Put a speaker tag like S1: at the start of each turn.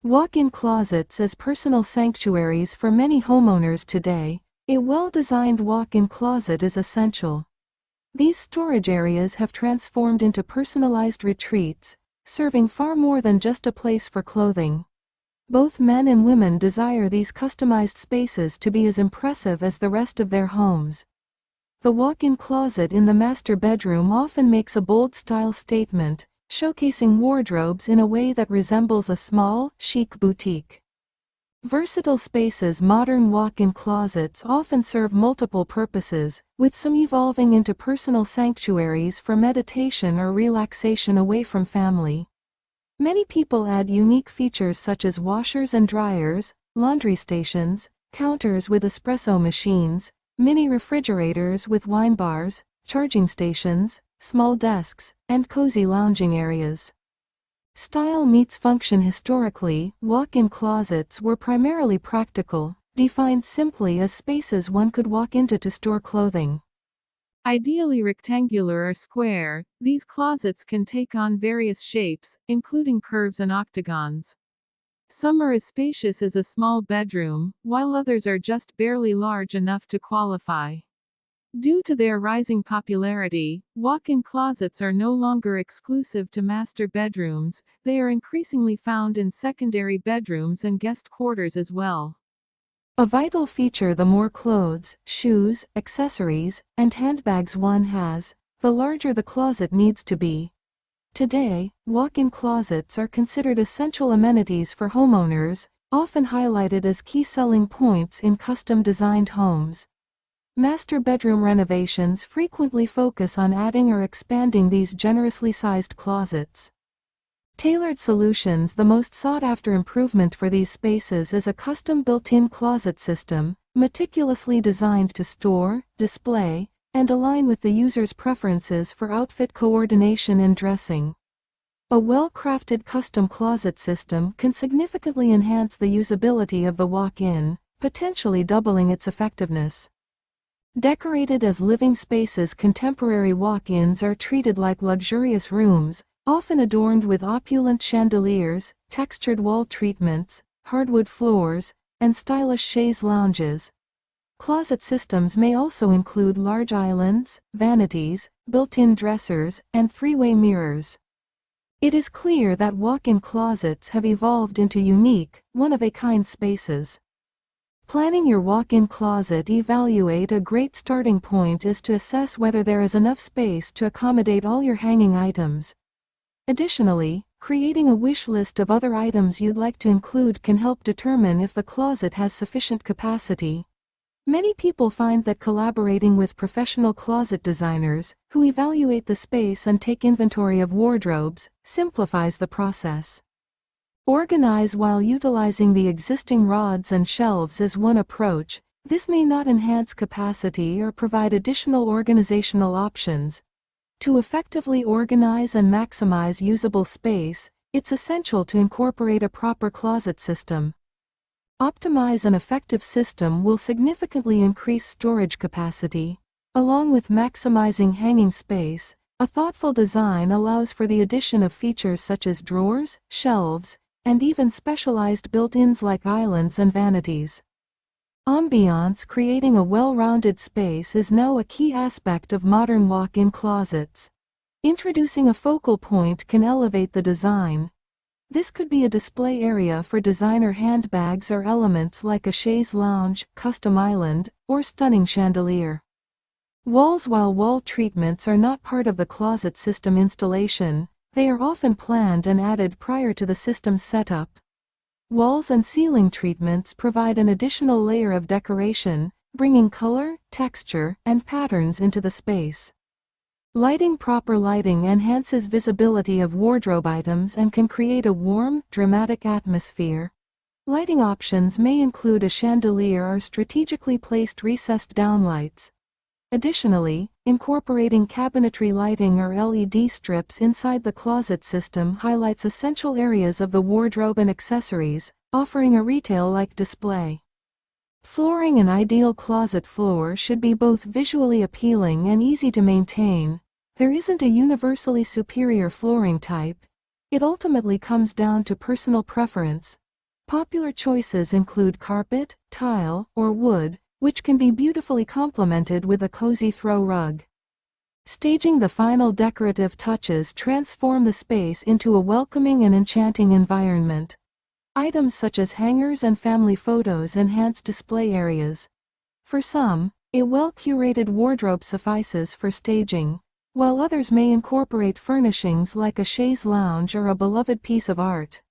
S1: Walk-in closets as personal sanctuaries for many homeowners today. A well-designed walk-in closet is essential. These storage areas have transformed into personalized retreats, serving far more than just a place for clothing. Both men and women desire these customized spaces to be as impressive as the rest of their homes. The walk-in closet in the master bedroom often makes a bold style statement, showcasing wardrobes in a way that resembles a small, chic boutique. Versatile spaces. Modern walk-in closets often serve multiple purposes, with some evolving into personal sanctuaries for meditation or relaxation away from family. Many people add unique features such as washers and dryers, laundry stations, counters with espresso machines, mini refrigerators with wine bars, charging stations, small desks, and cozy lounging areas. Style meets function. Historically, walk-in closets were primarily practical, defined simply as spaces one could walk into to store clothing. Ideally rectangular or square, these closets can take on various shapes, including curves and octagons. Some are as spacious as a small bedroom, while others are just barely large enough to qualify. Due to their rising popularity, walk-in closets are no longer exclusive to master bedrooms, they are increasingly found in secondary bedrooms and guest quarters as well. A vital feature: the more clothes, shoes, accessories, and handbags one has, the larger the closet needs to be. Today, walk-in closets are considered essential amenities for homeowners, often highlighted as key selling points in custom-designed homes. Master bedroom renovations frequently focus on adding or expanding these generously sized closets. Tailored solutions. The most sought-after improvement for these spaces is a custom built-in closet system, meticulously designed to store, display, and align with the user's preferences for outfit coordination and dressing. A well-crafted custom closet system can significantly enhance the usability of the walk-in, potentially doubling its effectiveness. Decorated as living spaces, contemporary walk-ins are treated like luxurious rooms, often adorned with opulent chandeliers, textured wall treatments, hardwood floors, and stylish chaise lounges. Closet systems may also include large islands, vanities, built-in dressers, and three-way mirrors. It is clear that walk-in closets have evolved into unique, one-of-a-kind spaces. Planning your walk-in closet. Evaluate. A great starting point is to assess whether there is enough space to accommodate all your hanging items. Additionally, creating a wish list of other items you'd like to include can help determine if the closet has sufficient capacity. Many people find that collaborating with professional closet designers, who evaluate the space and take inventory of wardrobes, simplifies the process. Organize. While utilizing the existing rods and shelves is one approach, this may not enhance capacity or provide additional organizational options. To effectively organize and maximize usable space, it's essential to incorporate a proper closet system. Optimize. An effective system will significantly increase storage capacity. Along with maximizing hanging space, a thoughtful design allows for the addition of features such as drawers, shelves, and even specialized built-ins like islands and vanities. Ambiance. Creating a well-rounded space is now a key aspect of modern walk-in closets. Introducing a focal point can elevate the design. This could be a display area for designer handbags or elements like a chaise lounge, custom island, or stunning chandelier. Walls. While wall treatments are not part of the closet system installation, they are often planned and added prior to the system setup. Walls and ceiling treatments provide an additional layer of decoration, bringing color, texture, and patterns into the space. Lighting. Proper lighting enhances visibility of wardrobe items and can create a warm, dramatic atmosphere. Lighting options may include a chandelier or strategically placed recessed downlights. Additionally, incorporating cabinetry lighting or LED strips inside the closet system highlights essential areas of the wardrobe and accessories, offering a retail-like display. Flooring. An ideal closet floor should be both visually appealing and easy to maintain. There isn't a universally superior flooring type. It ultimately comes down to personal preference. Popular choices include carpet, tile, or wood, which can be beautifully complemented with a cozy throw rug. Staging the final decorative touches transform the space into a welcoming and enchanting environment. Items such as hangers and family photos enhance display areas. For some, a well-curated wardrobe suffices for staging, while others may incorporate furnishings like a chaise lounge or a beloved piece of art.